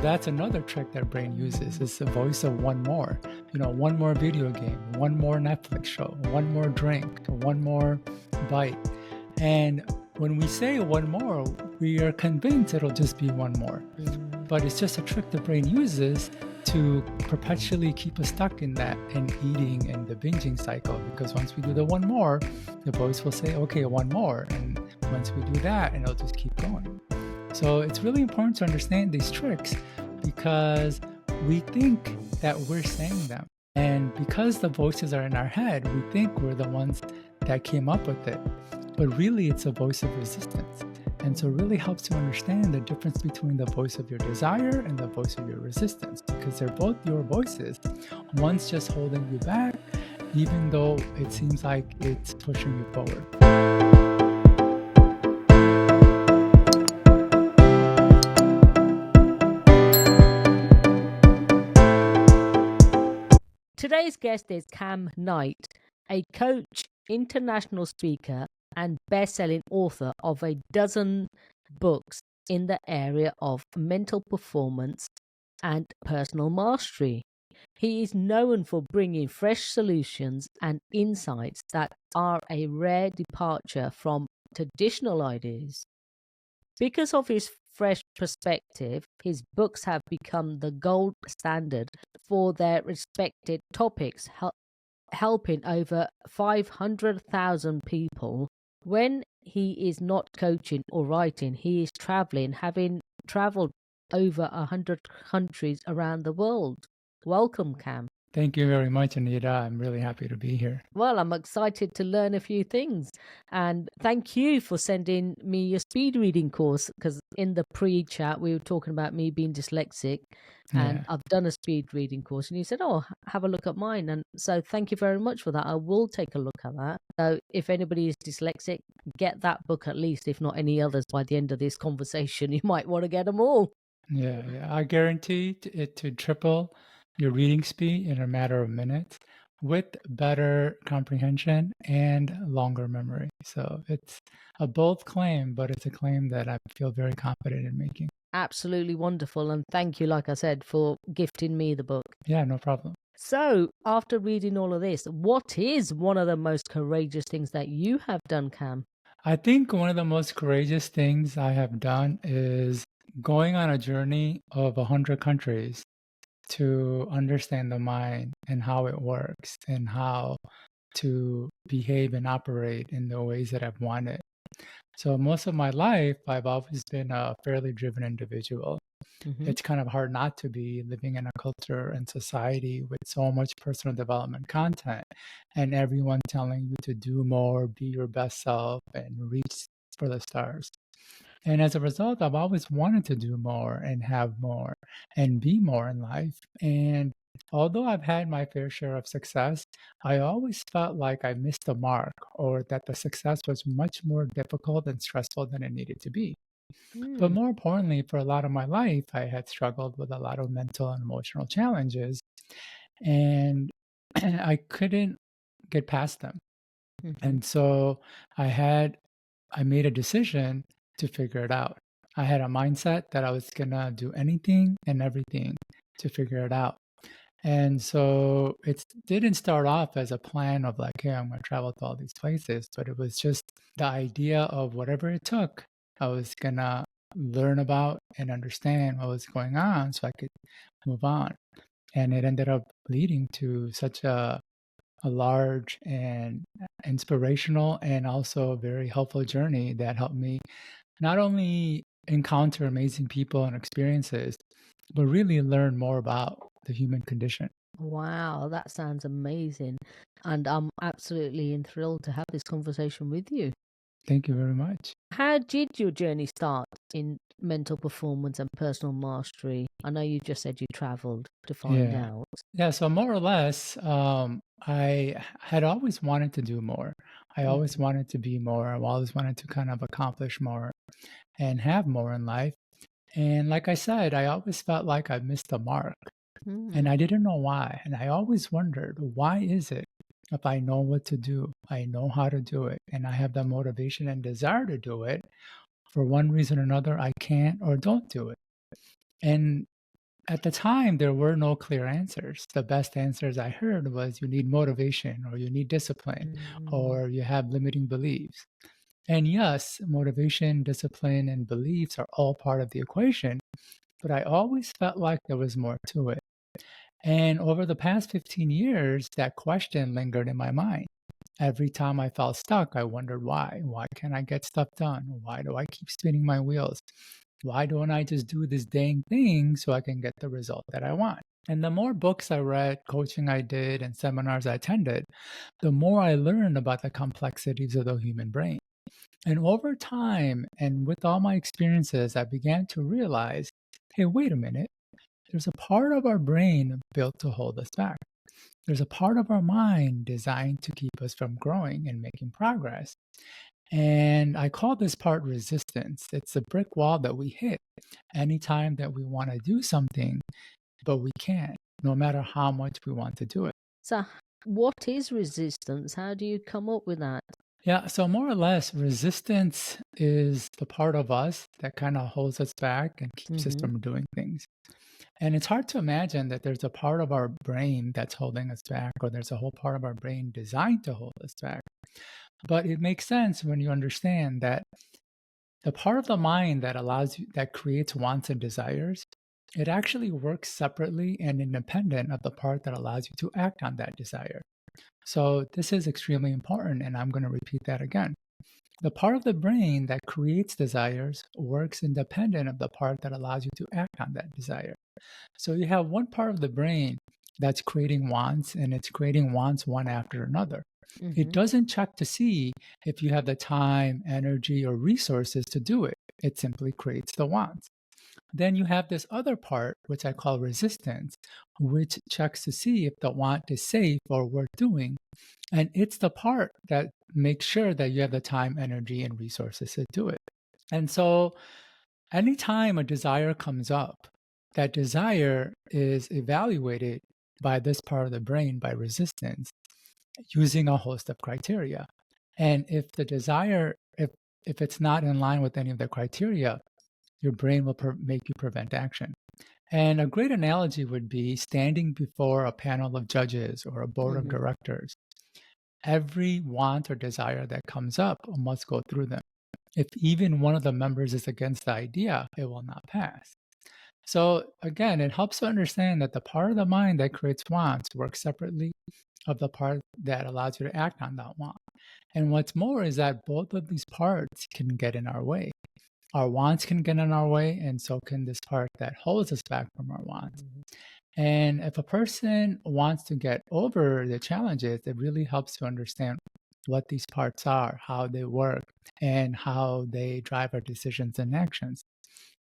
That's another trick that brain uses is the voice of one more. One more video game, one more Netflix show, one more drink, one more bite. And when we say one more, we are convinced it'll just be one more. But it's just a trick the brain uses to perpetually keep us stuck in that and eating and the binging cycle. Because once we do the one more, the voice will say, okay, one more. And once we do that, and it'll just keep going. So it's really important to understand these tricks because we think that we're saying them. And because the voices are in our head, we think we're the ones that came up with it. But really, it's a voice of resistance. And so it really helps to understand the difference between the voice of your desire and the voice of your resistance, because they're both your voices. One's just holding you back, even though it seems like it's pushing you forward. Today's guest is Kam Knight, a coach, international speaker, and best-selling author of a dozen books in the area of mental performance and personal mastery. He is known for bringing fresh solutions and insights that are a rare departure from traditional ideas. Because of his fresh perspective, his books have become the gold standard for their respected topics, helping over 500,000 people. When he is not coaching or writing, he is traveling, having traveled over 100 countries around the world. Welcome, Kam. Thank you very much, Anita. I'm really happy to be here. Well, I'm excited to learn a few things. And thank you for sending me your speed reading course, because in the pre-chat, we were talking about me being dyslexic, and I've done a speed reading course. And you said, oh, have a look at mine. And so thank you very much for that. I will take a look at that. So if anybody is dyslexic, get that book at least, if not any others, by the end of this conversation. You might want to get them all. Yeah. I guarantee it to triple your reading speed in a matter of minutes with better comprehension and longer memory. So it's a bold claim, but it's a claim that I feel very confident in making. Absolutely wonderful. And thank you, like I said, for gifting me the book. Yeah, no problem. So after reading all of this, what is one of the most courageous things that you have done, Kam? I think one of the most courageous things I have done is going on a journey of 100 countries to understand the mind and how it works and how to behave and operate in the ways that I've wanted. So most of my life, I've always been a fairly driven individual. It's kind of hard not to be living in a culture and society with so much personal development content and everyone telling you to do more, be your best self, and reach for the stars. And as a result, I've always wanted to do more and have more and be more in life. And although I've had my fair share of success, I always felt like I missed the mark or that the success was much more difficult and stressful than it needed to be. But more importantly, for a lot of my life, I had struggled with a lot of mental and emotional challenges, and I couldn't get past them. And so I made a decision to figure it out. I had a mindset that I was gonna do anything and everything to figure it out. And so it didn't start off as a plan of like, hey, I'm gonna travel to all these places, but it was just the idea of whatever it took, I was gonna learn about and understand what was going on so I could move on. And it ended up leading to such a large and inspirational and also very helpful journey that helped me not only encounter amazing people and experiences, but really learn more about the human condition. Wow, that sounds amazing. And I'm absolutely thrilled to have this conversation with you. Thank you very much. How did your journey start in mental performance and personal mastery? I know you just said you traveled to find out. Yeah, so more or less, I had always wanted to do more. I always wanted to be more. I always wanted to kind of accomplish more and have more in life. And like I said, I always felt like I missed the mark. And I didn't know why. And I always wondered, why is it if I know what to do, I know how to do it, and I have the motivation and desire to do it, for one reason or another, I can't or don't do it. And At the time, there were no clear answers. The best answers I heard was you need motivation or you need discipline Mm. or you have limiting beliefs. And yes, motivation, discipline, and beliefs are all part of the equation, but I always felt like there was more to it. And over the past 15 years, that question lingered in my mind. Every time I felt stuck, I wondered why. Why can't I get stuff done? Why do I keep spinning my wheels? Why don't I just do this dang thing so I can get the result that I want? And the more books I read, coaching I did, and seminars I attended, the more I learned about the complexities of the human brain. And over time, and with all my experiences, I began to realize hey, wait a minute, there's a part of our brain built to hold us back. There's a part of our mind designed to keep us from growing and making progress. And I call this part resistance. It's a brick wall that we hit anytime that we want to do something, but we can't, no matter how much we want to do it. So, what is resistance? How do you come up with that? Yeah, so more or less, resistance is the part of us that kind of holds us back and keeps us Mm-hmm. from doing things. And it's hard to imagine that there's a part of our brain that's holding us back, or there's a whole part of our brain designed to hold us back. But it makes sense when you understand that the part of the mind that allows you, that creates wants and desires, it actually works separately and independent of the part that allows you to act on that desire. So this is extremely important, and I'm going to repeat that again. The part of the brain that creates desires works independent of the part that allows you to act on that desire. So you have one part of the brain that's creating wants, and it's creating wants one after another. It Mm-hmm. doesn't check to see if you have the time, energy, or resources to do it. It simply creates the wants. Then you have this other part, which I call resistance, which checks to see if the want is safe or worth doing. And it's the part that makes sure that you have the time, energy, and resources to do it. And so anytime a desire comes up, that desire is evaluated by this part of the brain by resistance using a host of criteria. And if the desire, if it's not in line with any of the criteria, your brain will make you prevent action. And a great analogy would be standing before a panel of judges or a board of Mm-hmm. directors. Every want or desire that comes up must go through them. If even one of the members is against the idea, it will not pass. So again, it helps to understand that the part of the mind that creates wants works separately of the part that allows you to act on that want. And what's more is that both of these parts can get in our way. Our wants can get in our way, and so can this part that holds us back from our wants. And if a person wants to get over the challenges, it really helps to understand what these parts are, how they work, and how they drive our decisions and actions.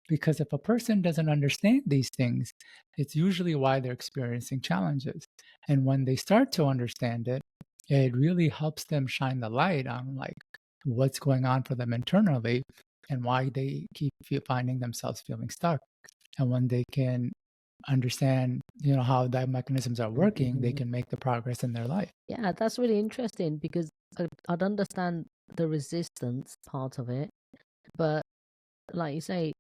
Because if a person doesn't understand these things, it's usually why they're experiencing challenges. And when they start to understand it, it really helps them shine the light on like what's going on for them internally and why they keep finding themselves feeling stuck. And when they can understand, how that mechanisms are working, they Mm-hmm. can make the progress in their life. Yeah, that's really interesting because I'd understand the resistance part of it, but like you say,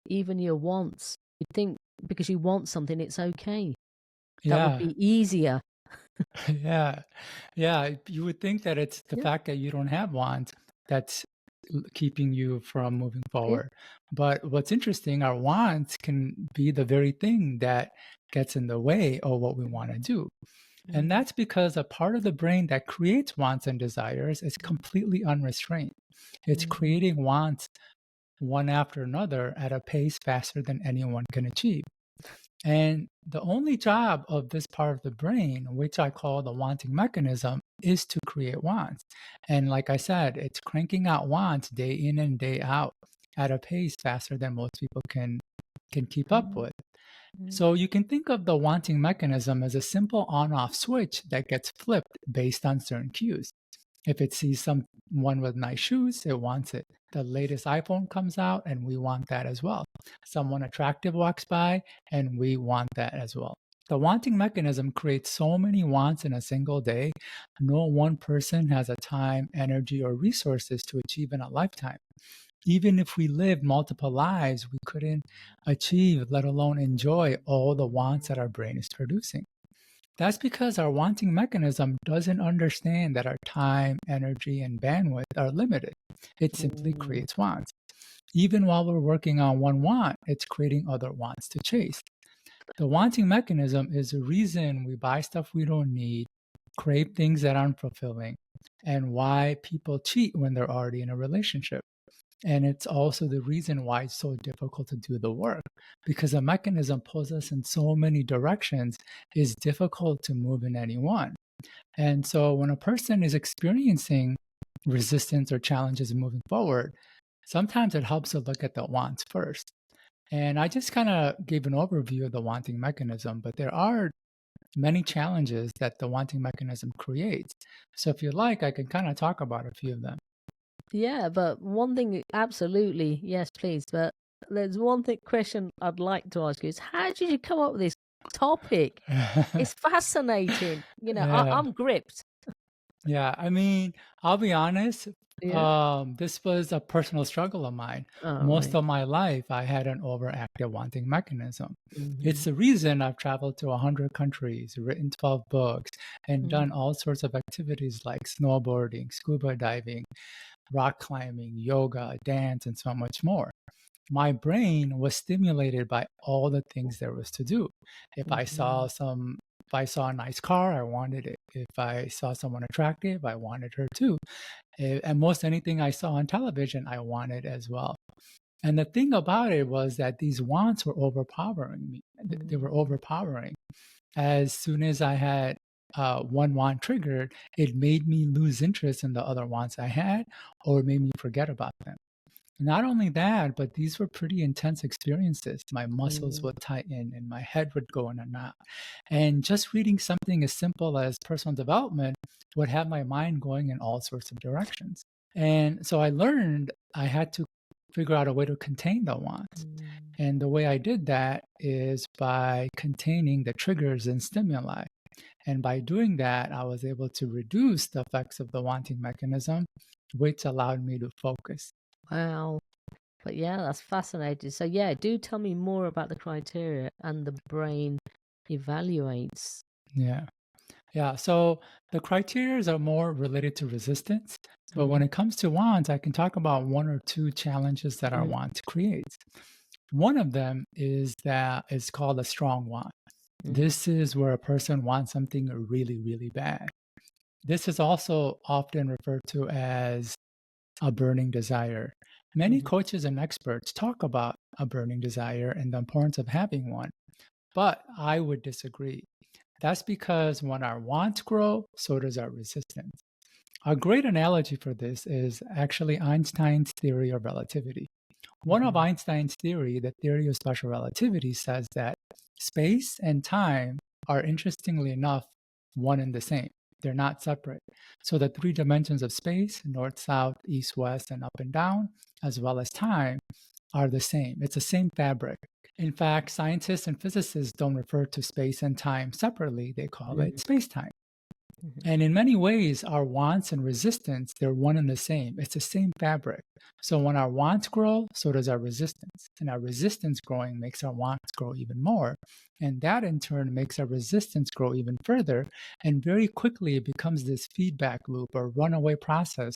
even your wants, you think because you want something, it's okay. That would Yeah. be easier. Yeah. Yeah. You would think that it's the Yeah, fact that you don't have wants that's keeping you from moving yeah. forward. But what's interesting, our wants can be the very thing that gets in the way of what we want to do. And Mm-hmm. that's because a part of the brain that creates wants and desires is completely unrestrained. It's Mm-hmm. creating wants one after another at a pace faster than anyone can achieve. And the only job of this part of the brain, which I call the wanting mechanism, is to create wants. And like I said, it's cranking out wants day in and day out at a pace faster than most people can keep up with. Mm-hmm. So you can think of the wanting mechanism as a simple on-off switch that gets flipped based on certain cues. If it sees someone with nice shoes, it wants it. The latest iPhone comes out and we want that as well. Someone attractive walks by and we want that as well. The wanting mechanism creates so many wants in a single day, no one person has a time, energy, or resources to achieve in a lifetime. Even if we lived multiple lives, we couldn't achieve, let alone enjoy all the wants that our brain is producing. That's because our wanting mechanism doesn't understand that our time, energy, and bandwidth are limited. It simply Mm. creates wants. Even while we're working on one want, it's creating other wants to chase. The wanting mechanism is the reason we buy stuff we don't need, crave things that aren't fulfilling, and why people cheat when they're already in a relationship. And it's also the reason why it's so difficult to do the work, because a mechanism pulls us in so many directions, it's difficult to move in any one. And so when a person is experiencing resistance or challenges moving forward, sometimes it helps to look at the wants first. And I just kind of gave an overview of the wanting mechanism, but there are many challenges that the wanting mechanism creates. So if you like, I can kind of talk about a few of them. Yeah, but one thing, absolutely, yes, please. But there's one thing question I'd like to ask you is how did you come up with this topic? It's fascinating. Yeah. I'm gripped. Yeah, I mean, I'll be honest, Yeah. this was a personal struggle of mine. All Most right. of my life, I had an overactive wanting mechanism. It's Mm-hmm. the reason I've traveled to 100 countries, written 12 books, and Mm-hmm. done all sorts of activities like snowboarding, scuba diving, rock climbing, yoga, dance, and so much more. My brain was stimulated by all the things there was to do. If I Mm-hmm. saw some if I saw a nice car, I wanted it. If I saw someone attractive, I wanted her too. And most anything I saw on television, I wanted as well. And the thing about it was that these wants were overpowering me. They were Mm-hmm. overpowering. As soon as I had one want triggered, it made me lose interest in the other wants I had, or made me forget about them. Not only that, but these were pretty intense experiences. My muscles would tighten and my head would go in a knot. And just reading something as simple as personal development would have my mind going in all sorts of directions. And so I learned I had to figure out a way to contain the wants. Mm-hmm. And the way I did that is by containing the triggers and stimuli. And by doing that, I was able to reduce the effects of the wanting mechanism, which allowed me to focus. Wow. But yeah, that's fascinating. So yeah, do tell me more about the criteria and the brain evaluates. Yeah. Yeah. So the criteria are more related to resistance. But when Mm-hmm. it comes to wants, I can talk about one or two challenges that our want creates. One of them is that it's called a strong want. Mm-hmm. This is where a person wants something really, really bad. This is also often referred to as a burning desire. Many Mm-hmm. coaches and experts talk about a burning desire and the importance of having one, but I would disagree. That's because when our wants grow, so does our resistance. A great analogy for this is actually Einstein's theory of relativity. One of Mm-hmm. Einstein's theory, the theory of special relativity, says that space and time are interestingly enough one and the same. They're not separate. So the three dimensions of space, north, south, east, west, and up and down, as well as time, are the same. It's the same fabric. In fact, scientists and physicists don't refer to space and time separately, they call it space time. Mm-hmm. And in many ways, our wants and resistance, they're one and the same. It's the same fabric. So when our wants grow, so does our resistance. And our resistance growing makes our wants grow even more. And that in turn makes our resistance grow even further. And very quickly, it becomes this feedback loop or runaway process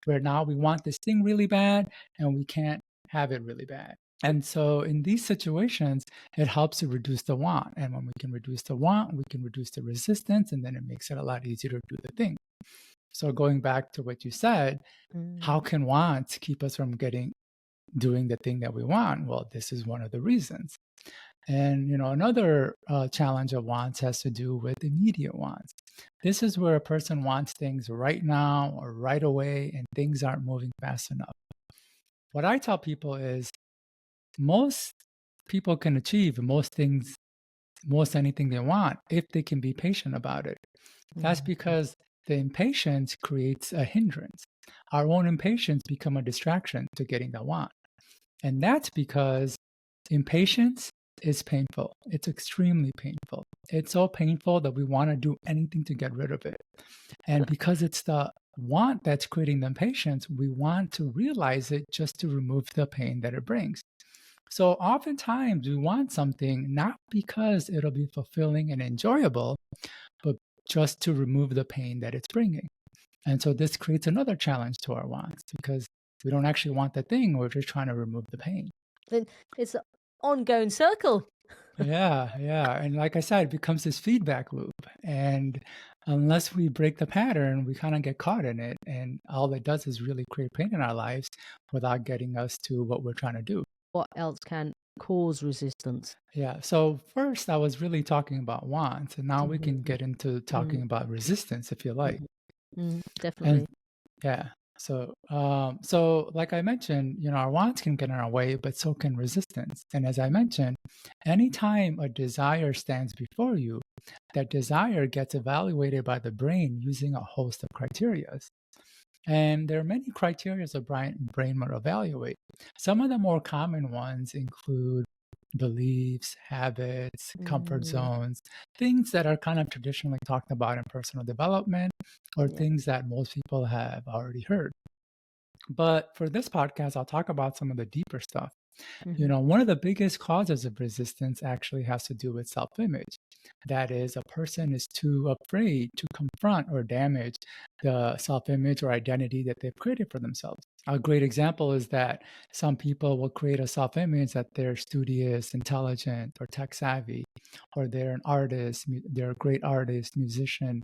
where now we want this thing really bad and we can't have it really bad. And so in these situations, it helps to reduce the want. And when we can reduce the want, we can reduce the resistance, and then it makes it a lot easier to do the thing. So going back to what you said, how Mm-hmm. can wants keep us from doing the thing that we want? Well, this is one of the reasons. And another challenge of wants has to do with immediate wants. This is where a person wants things right now or right away, and things aren't moving fast enough. What I tell people is most people can achieve most anything they want if they can be patient about it. That's Mm-hmm. because the impatience creates a hindrance. Our own impatience become a distraction to getting the want. And that's because impatience is painful. It's extremely painful. It's so painful that we want to do anything to get rid of it. And because it's the want that's creating the impatience. We want to realize it just to remove the pain that it brings. So oftentimes we want something not because it'll be fulfilling and enjoyable, but just to remove the pain that it's bringing. And so this creates another challenge to our wants because we don't actually want the thing, we're just trying to remove the pain. Then it's an ongoing circle. Yeah, yeah. And like I said, it becomes this feedback loop. And unless we break the pattern, we kind of get caught in it. And all it does is really create pain in our lives without getting us to what we're trying to do. What else can cause resistance? Yeah. So first, I was really talking about wants, and now we can Mhm, get into talking about resistance if you like. definitely. And yeah. So like I mentioned, our wants can get in our way, but so can resistance. And as I mentioned, anytime a desire stands before you, that desire gets evaluated by the brain using a host of criteria. And there are many criteria the brain will evaluate. Some of the more common ones include beliefs, habits, comfort Mm, zones, things that are kind of traditionally talked about in personal development, or yeah. things that most people have already heard. But for this podcast, I'll talk about some of the deeper stuff. Mhm. One of the biggest causes of resistance actually has to do with self image. That is, a person is too afraid to confront or damage the self image or identity that they've created for themselves. A great example is that some people will create a self image that they're studious, intelligent, or tech savvy, or they're an artist, they're a great artist, musician,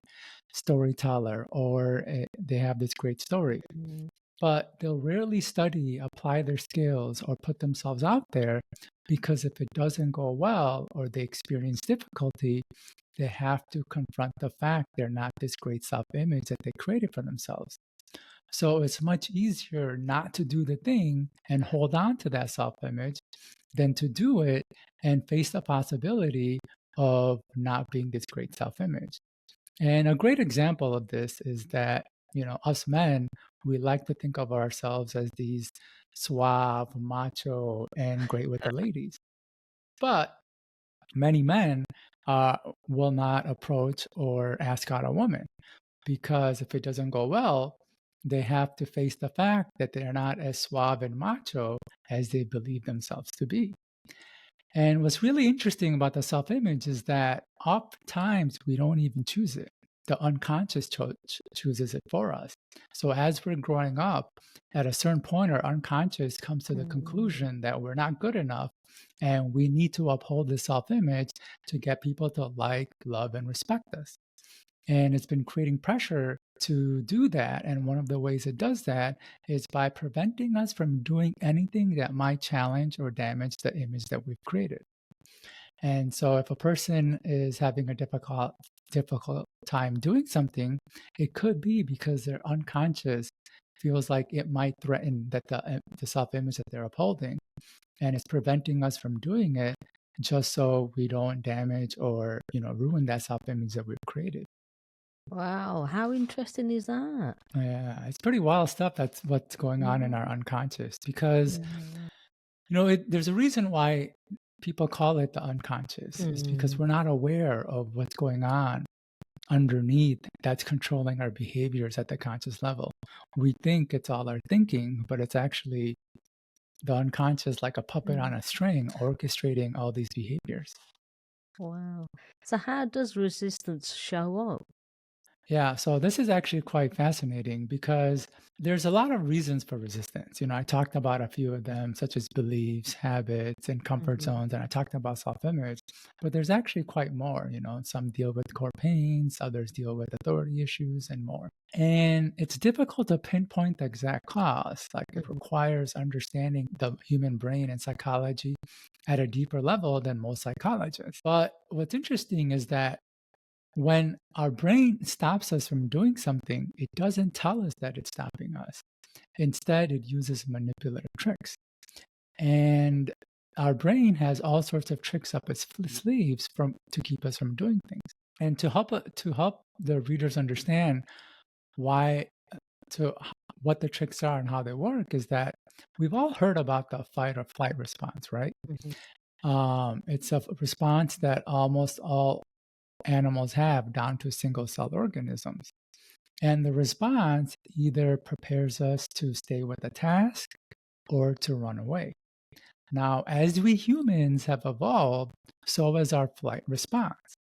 storyteller, or they have this great story, Mm. but they'll rarely study, apply their skills, or put themselves out there because if it doesn't go well or they experience difficulty, they have to confront the fact they're not this great self image that they created for themselves. So it's much easier not to do the thing and hold on to that self image than to do it and face the possibility of not being this great self image. And a great example of this is that, us men, we like to think of ourselves as these suave, macho, and great with the ladies. But many men will not approach or ask out a woman because if it doesn't go well, they have to face the fact that they're not as suave and macho as they believe themselves to be. And what's really interesting about the self image is that oftentimes we don't even choose it. The unconscious chooses it for us. So as we're growing up, at a certain point, our unconscious comes to the Mm. conclusion that we're not good enough and we need to uphold the self image to get people to like, love, and respect us. And it's been creating pressure to do that. And one of the ways it does that is by preventing us from doing anything that might challenge or damage the image that we've created. And so if a person is having a difficult time doing something, it could be because their unconscious feels like it might threaten that the self-image that they're upholding, and it's preventing us from doing it just so we don't damage or ruin that self-image that we've created. Wow, how interesting is that? Yeah, it's pretty wild stuff. That's what's going on in Yeah. our unconscious because Yeah. there's a reason why people call it the unconscious. Is because Mm. we're not aware of what's going on underneath that's controlling our behaviors at the conscious level. We think it's all our thinking, but it's actually the unconscious, like a puppet Mm. on a string, orchestrating all these behaviors. Wow. So how does resistance show up? Yeah, so this is actually quite fascinating because there's a lot of reasons for resistance. I talked about a few of them, such as beliefs, habits, and comfort Mhm. zones, and I talked about self image, but there's actually quite more. Some deal with core pains, others deal with authority issues, and more. And it's difficult to pinpoint the exact cause. Like it Mhm. requires understanding the human brain and psychology at a deeper level than most psychologists. But what's interesting is that when our brain stops us from doing something, it doesn't tell us that it's stopping us. Instead, it uses manipulative tricks. And our brain has all sorts of tricks up its sleeves to keep us from doing things. And to help the readers understand why to what the tricks are and how they work is that we've all heard about the fight or flight response, right? Mhm. It's a response that almost all animals have down to single cell organisms. And the response either prepares us to stay with the task or to run away. Now, as we humans have evolved, so has our flight response,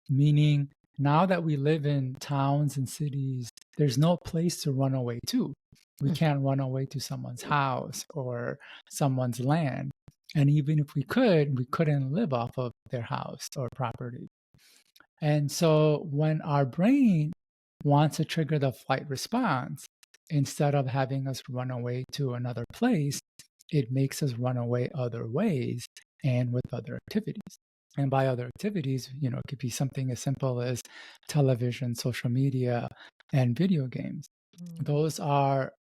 meaning now that we live in towns and cities, there's no place to run away to. We can't run away to someone's house or someone's land. And even if we could, we couldn't live off of their house or property. And so when our brain wants to trigger the flight response, instead of having us run away to another place, it makes us run away other ways and with other activities. And by other activities, it could be something as simple as television, social media, and video games. Those are,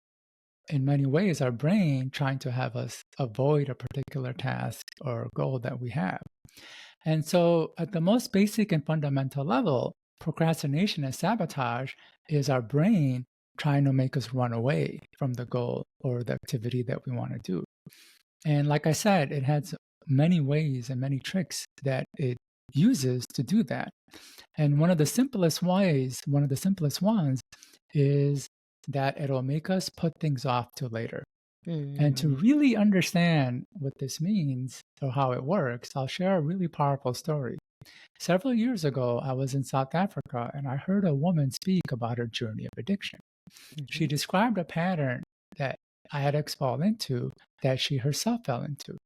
in many ways, our brain trying to have us avoid a particular task or goal that we have. And so, at the most basic and fundamental level, procrastination and sabotage is our brain trying to make us run away from the goal or the activity that we want to do. And like I said, it has many ways and many tricks that it uses to do that. And one of the simplest ones is that it'll make us put things off to later. And to really understand what this means or how it works, I'll share a really powerful story. Several years ago, I was in South Africa and I heard a woman speak about her journey of addiction. She described a pattern that addicts fall into that she herself fell into.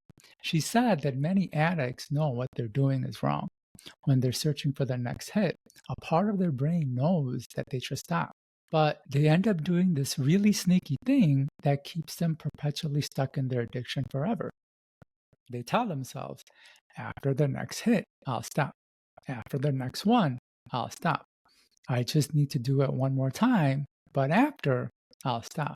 She said that many addicts know what they're doing is wrong. When they're searching for the next hit, a part of their brain knows that they should stop. But they end up doing this really sneaky thing that keeps them perpetually stuck in their addiction forever. They tell themselves, after the next hit, I'll stop. After the next one, I'll stop. I just need to do it one more time, but after, I'll stop.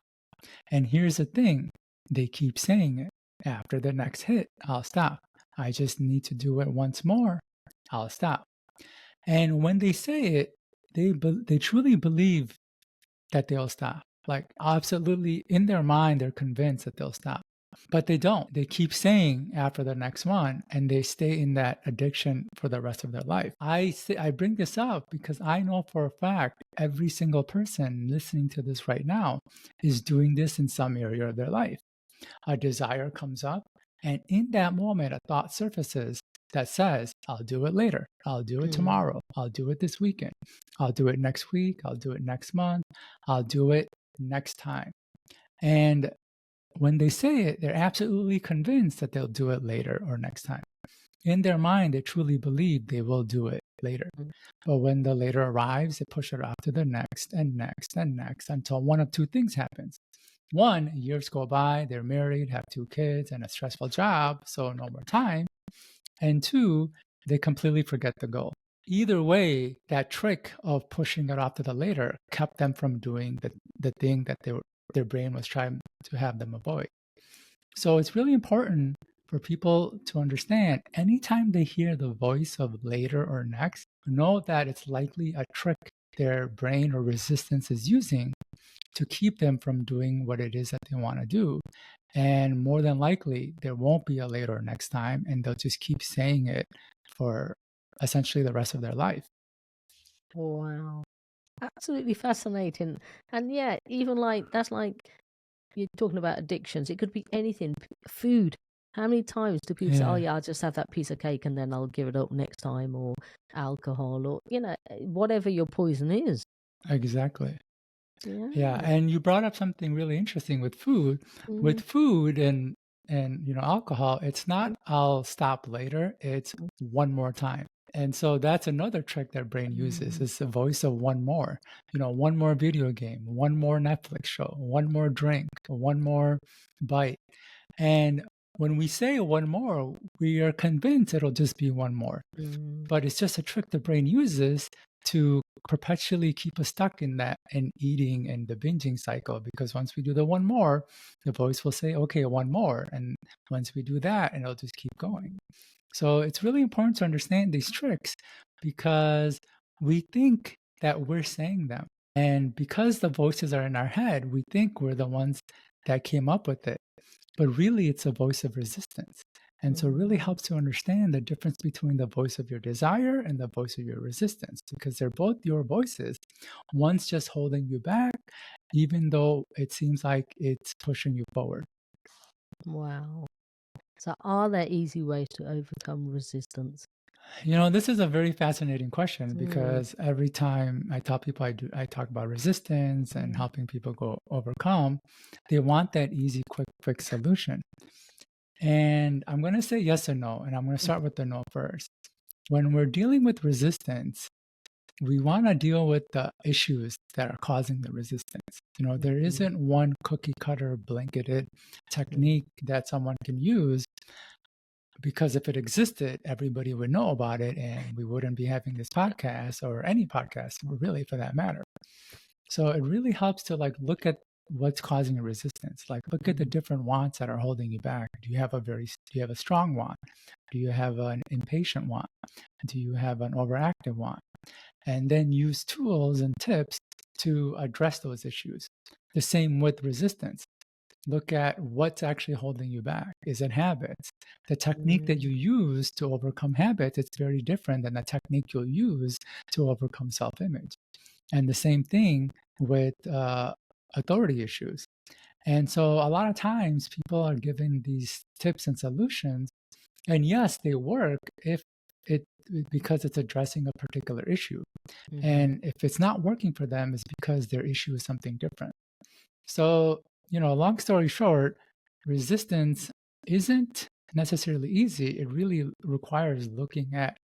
And here's the thing, they keep saying it. After the next hit, I'll stop. I just need to do it once more, I'll stop. And when they say it, they truly believe that they'll stop. Like, absolutely, in their mind, they're convinced that they'll stop. But they don't. They keep saying after the next one, and they stay in that addiction for the rest of their life. I bring this up because I know for a fact every single person listening to this right now is doing this in some area of their life. A desire comes up, and in that moment, a thought surfaces that says, I'll do it later. I'll do it tomorrow. I'll do it this weekend. I'll do it next week. I'll do it next month. I'll do it next time. And when they say it, they're absolutely convinced that they'll do it later or next time. In their mind, they truly believe they will do it later. But when the later arrives, they push it off to the next and next and next until one of two things happens. One, years go by, they're married, have 2 kids, and a stressful job, so no more time. And two, they completely forget the goal. Either way, that trick of pushing it off to the later kept them from doing the thing that their brain was trying to have them avoid. So it's really important for people to understand anytime they hear the voice of later or next, know that it's likely a trick their brain or resistance is using to keep them from doing what it is that they want to do. And more than likely, there won't be a later or next time, and they'll just keep saying it for essentially the rest of their life. Wow. Absolutely fascinating. And yeah, even that's like you're talking about addictions. It could be anything. Food. How many times do people say, oh, yeah, I'll just have that piece of cake and then I'll give it up next time, or alcohol, or, whatever your poison is. Exactly. Yeah. Yeah. And you brought up something really interesting with food. With food and alcohol, it's not I'll stop later, it's one more time. And so that's another trick that brain uses. It's the voice of one more. One more video game, one more Netflix show, one more drink, one more bite. And when we say one more, we are convinced it'll just be one more. But it's just a trick the brain uses to perpetually keep us stuck in that and eating and the binging cycle, because once we do the one more, the voice will say, okay, one more. And once we do that, and it'll just keep going. So it's really important to understand these tricks because we think that we're saying them. And because the voices are in our head, we think we're the ones that came up with it. But really, it's a voice of resistance. And so it really helps to understand the difference between the voice of your desire and the voice of your resistance, because they're both your voices. One's just holding you back, even though it seems like it's pushing you forward. Wow. So, are there easy ways to overcome resistance? This is a very fascinating question, Mm, because every time I tell people I talk about resistance and mm, helping people go overcome, they want that easy, quick solution. And I'm going to say yes or no, and I'm going to mm, start with the no first. When we're dealing with resistance, we want to deal with the issues that are causing the resistance. There mm, isn't one cookie cutter blanketed mm, technique that someone can use, because if it existed, everybody would know about it and we wouldn't be having this podcast, or any podcast really, for that matter. So it really helps to look at what's causing a resistance. Like, look at the mm, different wants that are holding you back. Do you have a strong want? Do you have an impatient want? Do you have an overactive want? And then use tools and tips to address those issues. The same with resistance. Look at what's actually holding you back. Is it habits? The technique that you mm. use to overcome habits is very different than the technique you'll use to overcome self-image. And the same thing with authority issues. And so a lot of times people are given these tips and solutions, and yes, they work if it because it's addressing a particular issue. Mhm, And if it's not working for them, it's because their issue is something different. So, long story short, resistance isn't necessarily easy. It really requires looking at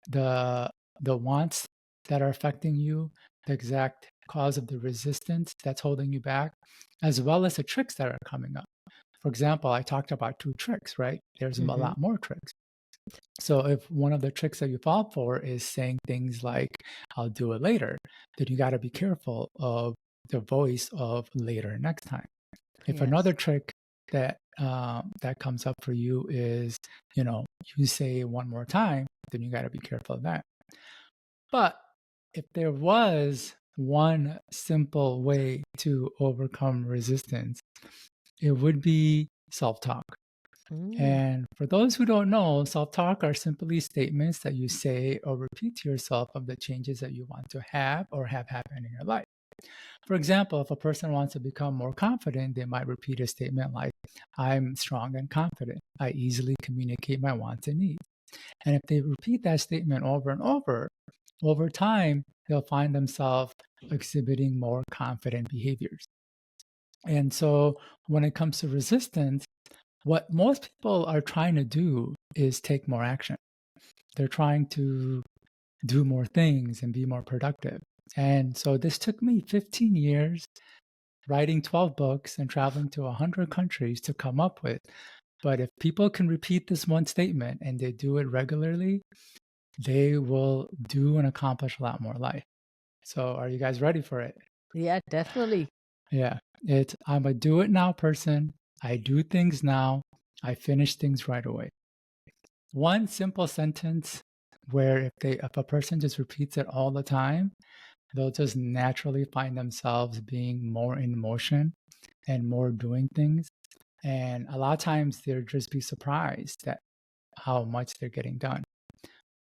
the wants that are affecting you, the exact cause of the resistance that's holding you back, as well as the tricks that are coming up. For example, I talked about 2 tricks, right? There's a mhm, lot more tricks. So if one of the tricks that you fall for is saying things like, "I'll do it later," then you gotta be careful of the voice of "later" next time. If yes. another trick that comes up for you is, you say one more time, then you gotta be careful of that. But if there was one simple way to overcome resistance, it would be self-talk. Mm, And for those who don't know, self talk are simply statements that you say or repeat to yourself of the changes that you want to have or have happen in your life. For example, if a person wants to become more confident, they might repeat a statement like, "I'm strong and confident. I easily communicate my wants and needs." And if they repeat that statement over and over time, they'll find themselves exhibiting more confident behaviors. And so when it comes to resistance, what most people are trying to do is take more action. They're trying to do more things and be more productive. And so this took me 15 years, writing 12 books and traveling to 100 countries to come up with. But if people can repeat this one statement and they do it regularly, they will do and accomplish a lot more life. So are you guys ready for it? yeah, definitely. Yeah. I'm a do it now person. I do things now. I finish things right away. One simple sentence where if a person just repeats it all the time, they'll just naturally find themselves being more in motion and more doing things. And a lot of times they'll just be surprised at how much they're getting done.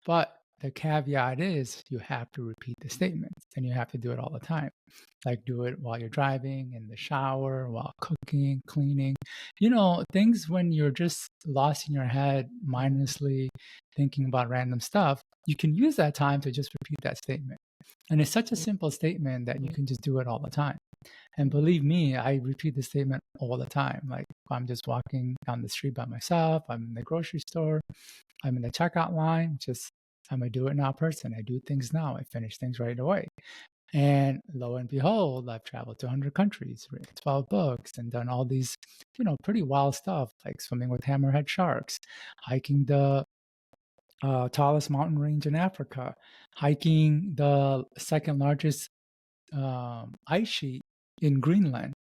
But the caveat is you have to repeat the statements and you have to do it all the time. Like, do it while you're driving, in the shower, while cooking, cleaning. Things when you're just lost in your head, Mm, mindlessly thinking about random stuff, you can use that time to just repeat that statement. And it's such a mm, simple statement that you mm, can just do it all the time. And mm, believe me, I repeat the statement all the time. Like, if I'm just walking down the street by myself, I'm in the grocery store, I'm in the checkout line, I'm a do it now person. I do things now. I finish things right away. And lo and behold, I've traveled to 100 countries, written 12 books, and done all these, pretty wild stuff, like swimming with hammerhead sharks, hiking the tallest mountain range in Africa, hiking the second largest ice sheet in Greenland,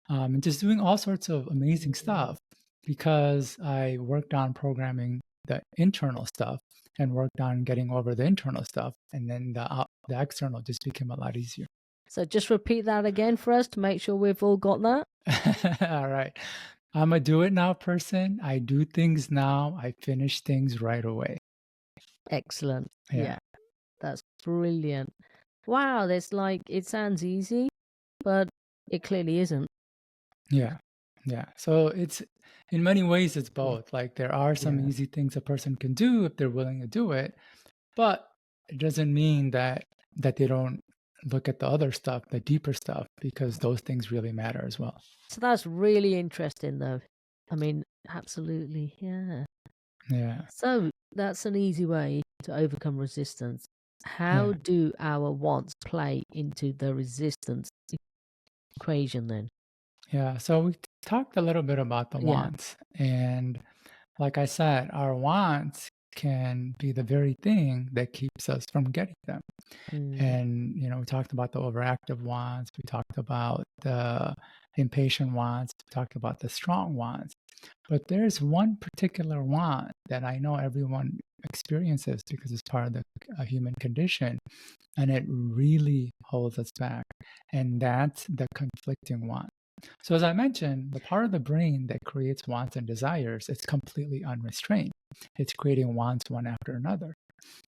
and just doing all sorts of amazing mm. stuff, because I worked on programming the internal stuff and worked on getting over the internal stuff, and then the external just became a lot easier. So just repeat that again for us to make sure we've all got that. All right. I'm a do it now person. I do things now. I finish things right away. Excellent. Yeah. Yeah, that's brilliant. Wow, there's like, it sounds easy, but it clearly isn't. Yeah. Yeah. So it's in many ways it's Yeah. both. Like there are some Yeah. easy things a person can do if they're willing to do it, but it doesn't mean that they don't look at the other stuff, the deeper stuff, because those things really matter as well. So that's really interesting, though. I mean, absolutely. Yeah. Yeah. So that's an easy way to overcome resistance. How Yeah. do our wants play into the resistance equation then? Yeah. So we talked a little bit about the Yeah. wants. And like I said, our wants can be the very thing that keeps us from getting them. Mm, And, we talked about the overactive wants, we talked about the impatient wants, we talked about the strong wants. But there's one particular want that I know everyone experiences because it's part of the human condition, and it really holds us back. And that's the conflicting want. So, as I mentioned, the part of the brain that creates wants and desires is completely unrestrained. It's creating wants one after another.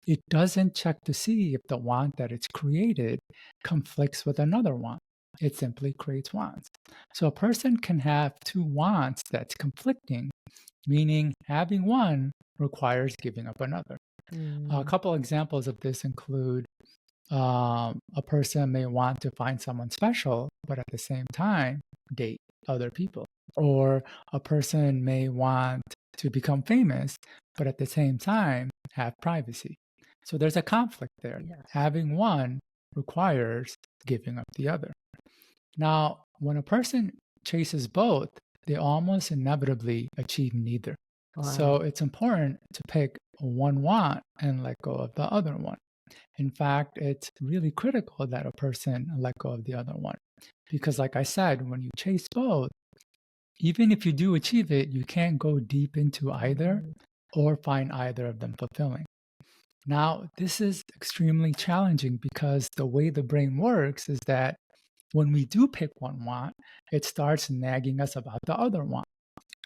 It doesn't check to see if the want that it's created conflicts with another want. It simply creates wants. So a person can have two wants that's conflicting, meaning having one requires giving up another. A mm, couple examples of this include a person may want to find someone special, but at the same time, date other people. Or a person may want to become famous, but at the same time, have privacy. So there's a conflict there. yes. Having one requires giving up the other. Now, when a person chases both, they almost inevitably achieve neither. So Wow. it's important to pick one want and let go of the other one. In fact, it's really critical that a person let go of the other one. Because, like I said, when you chase both, even if you do achieve it, you can't go deep into either Mm, or find either of them fulfilling. Now, this is extremely challenging because the way the brain works is that when we do pick one want, it starts nagging us about the other one,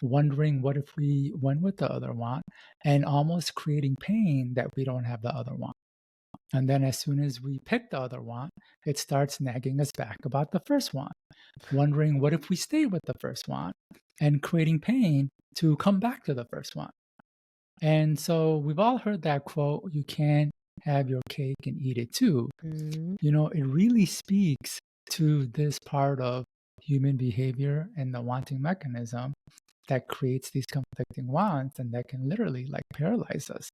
wondering what if we went with the other one, and almost creating pain that we don't have the other one. And then as soon as we pick the other one, it starts nagging us back about the first one, wondering what if we stayed with the first one and creating pain to come back to the first one. And so we've all heard that quote, you can't have your cake and eat it too. mm, It really speaks to this part of human behavior and the wanting mechanism that creates these conflicting wants and that can literally like paralyze us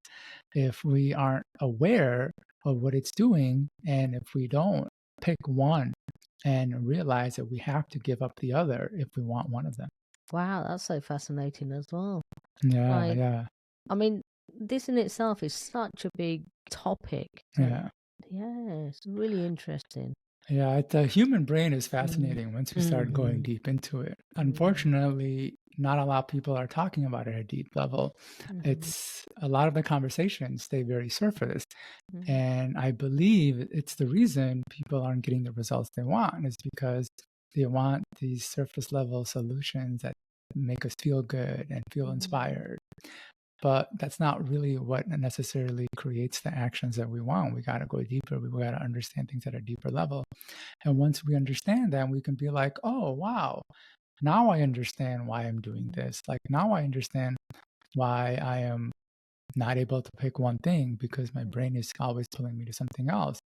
if we aren't aware of what it's doing and if we don't pick one and realize that we have to give up the other if we want one of them. wow, that's so fascinating as well. Yeah, Like, yeah, I mean, this in itself is such a big topic. And yeah. yeah, it's really interesting. Yeah, the human brain is Mm, fascinating once we start going mhm, deep into it. mm, Unfortunately, not a lot of people are talking about it at a deep level. mhm, It's a lot of the conversations stay very surface. mhm, And I believe it's the reason people aren't getting the results they want is because they want these surface level solutions that make us feel good and feel mhm. inspired. But that's not really what necessarily creates the actions that we want. We got to go deeper. We got to understand things at a deeper level. And once we understand that, we can be like, oh, wow, now I understand why I'm doing Mm, this. Like, now I understand why I am not able to pick one thing because my mm. brain is always pulling me to something else.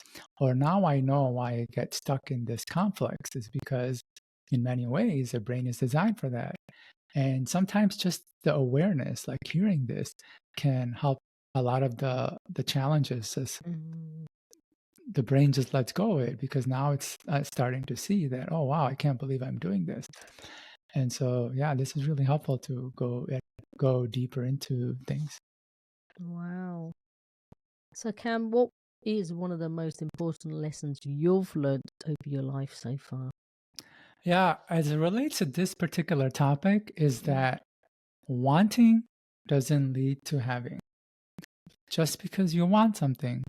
Or now I know why I get stuck in this conflict is because in many ways the brain is designed for that. And sometimes just the awareness, like hearing this, can help a lot of the challenges as Mm. the brain just lets go of it because now it's starting to see that, oh wow, I can't believe I'm doing this. And so yeah, this is really helpful to go deeper into things. Wow. So, Cam, what is one of the most important lessons you've learned over your life so far? Yeah, as it relates to this particular topic, is Mm, that wanting doesn't lead to having. Just because you want something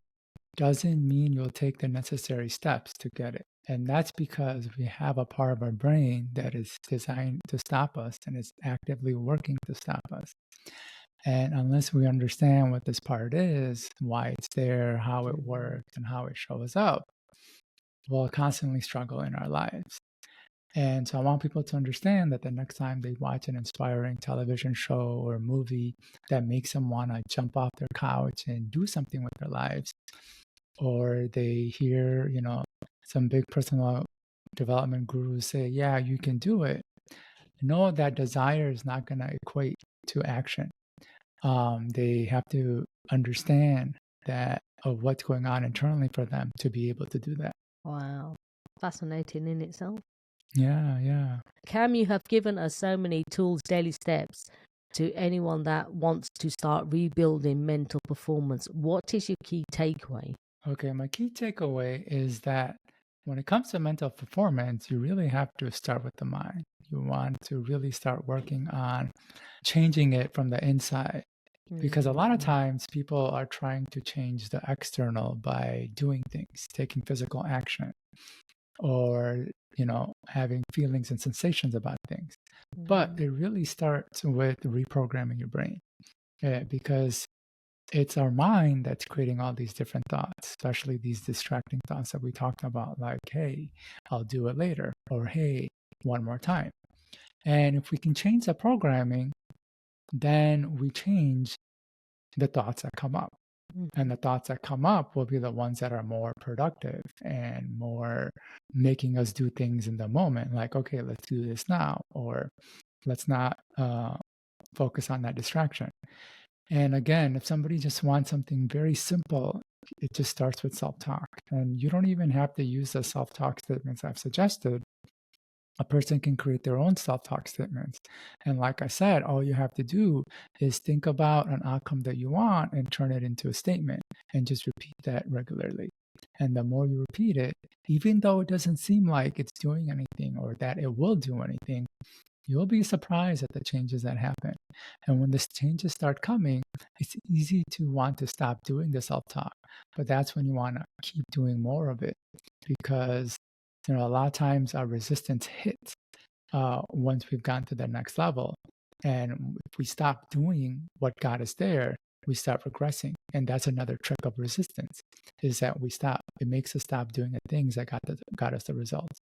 doesn't mean you'll take the necessary steps to get it. And that's because we have a part of our brain that is designed to stop us and is actively working to stop us. And unless we understand what this part is, why it's there, how it Mhm. works, and how it shows up, we'll constantly struggle in our lives. And so I want people to understand that the next time they watch an inspiring television show or movie that makes them want to jump off their couch and do something with their lives, or they hear, some big personal development gurus say, yeah, you can do it. No, that desire is not going to equate to action. They have to understand that of what's going on internally for them to be able to do that. Wow. Fascinating in itself. Yeah, yeah. Cam, you have given us so many tools, daily steps to anyone that wants to start rebuilding mental performance. What is your key takeaway? Okay, my key takeaway is that when it comes to mental performance, you really have to start with the mind. You want to really start working on changing it from the inside. Because a lot of Mm, times people are trying to change the external by doing things, taking physical action, or, having feelings and sensations about things. But mm, it really starts with reprogramming your brain, because it's our mind that's creating all these different thoughts, especially these distracting thoughts that we talked about, like, hey, I'll do it later, or hey, one more time. And if we can change the programming, then we change the thoughts that come up. And mhm, the thoughts that come up will be the ones that are more productive and more making us do things in the moment, like, okay, let's do this now, or let's not focus on that distraction. And again, if somebody just wants something very simple, it just starts with self talk. And you don't even have to use the self talk statements I've suggested. A person can create their own self talk statements. And like I said, all you have to do is think about an outcome that you want and turn it into a statement and just repeat that regularly. And the more you repeat it, even though it doesn't seem like it's doing anything or that it will do anything, you'll be surprised at the changes that happen. And when the changes start coming, it's easy to want to stop doing the self talk. But that's when you want to keep doing more of it because, a lot of times our resistance hits once we've gotten to the next level. And if we stop doing what got us there, we start regressing. And that's another trick of resistance is that we stop. It makes us stop doing the things that got us the results.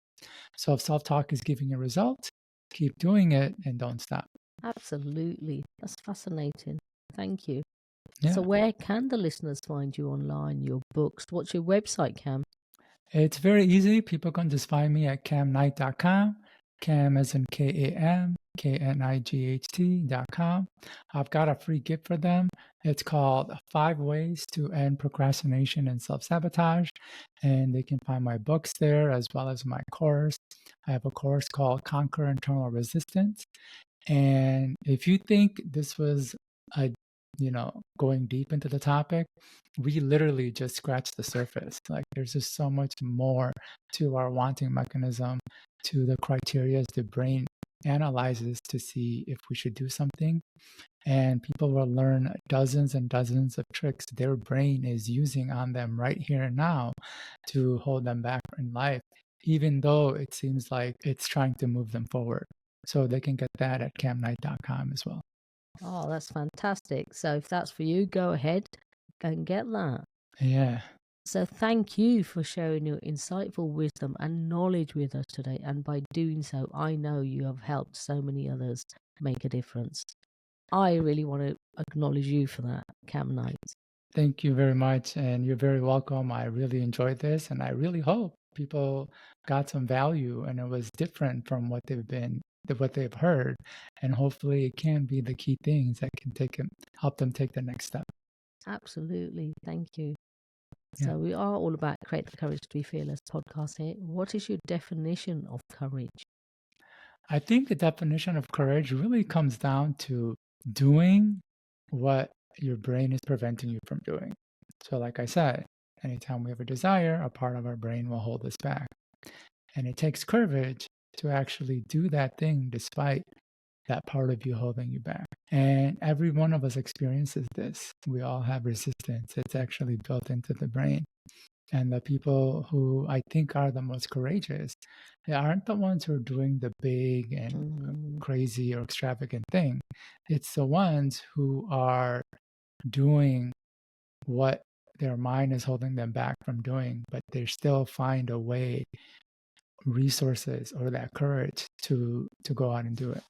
So if self-talk is giving a result, keep doing it and don't stop. absolutely. That's fascinating. Thank you. So, Yeah. where can the listeners find you online, your books? What's your website, Cam? It's very easy. People can just find me at kamknight.com. Cam as in KAM, KNIGHT.com. I've got a free gift for them. It's called 5 Ways to End Procrastination and Self Sabotage. And they can find my books there as well as my course. I have a course called Conquer Internal Resistance. And if you think this was a, going deep into the topic, we literally just scratched the surface. Like there's just so much more to our wanting mechanism, to the criteria the brain analyzes to see if we should do something. And people will learn dozens and dozens of tricks their brain is using on them right here and now to hold them back in life, even though it seems like it's trying to move them forward. So they can get that at kamknight.com as well. Oh, that's fantastic. So, if that's for you, go ahead and get that. Yeah. So, thank you for sharing your insightful wisdom and knowledge with us today. And by doing so, I know you have helped so many others make a difference. I really want to acknowledge you for that, Cam Knight. Thank you very much. And you're very welcome. I really enjoyed this. And I really hope people got some value and it was different from what they've heard. And hopefully it can be the key things that can help them take the next step. Absolutely. Thank you. Yeah. So, we are all about Create the Courage to Be Fearless podcast here. What is your definition of courage? I think the definition of courage really comes down to doing what your brain is preventing you from doing. So, like I said, anytime we have a desire, a part of our brain will hold us back. And it takes courage to actually do that thing despite that part of you holding you back. And every one of us experiences this. We all have resistance. It's actually built into the brain. And the people who I think are the most courageous, they aren't the ones who are doing the big and crazy or extravagant thing. It's the ones who are doing what their mind is holding them back from doing, but they still find a way, resources, or that courage to go out and do it.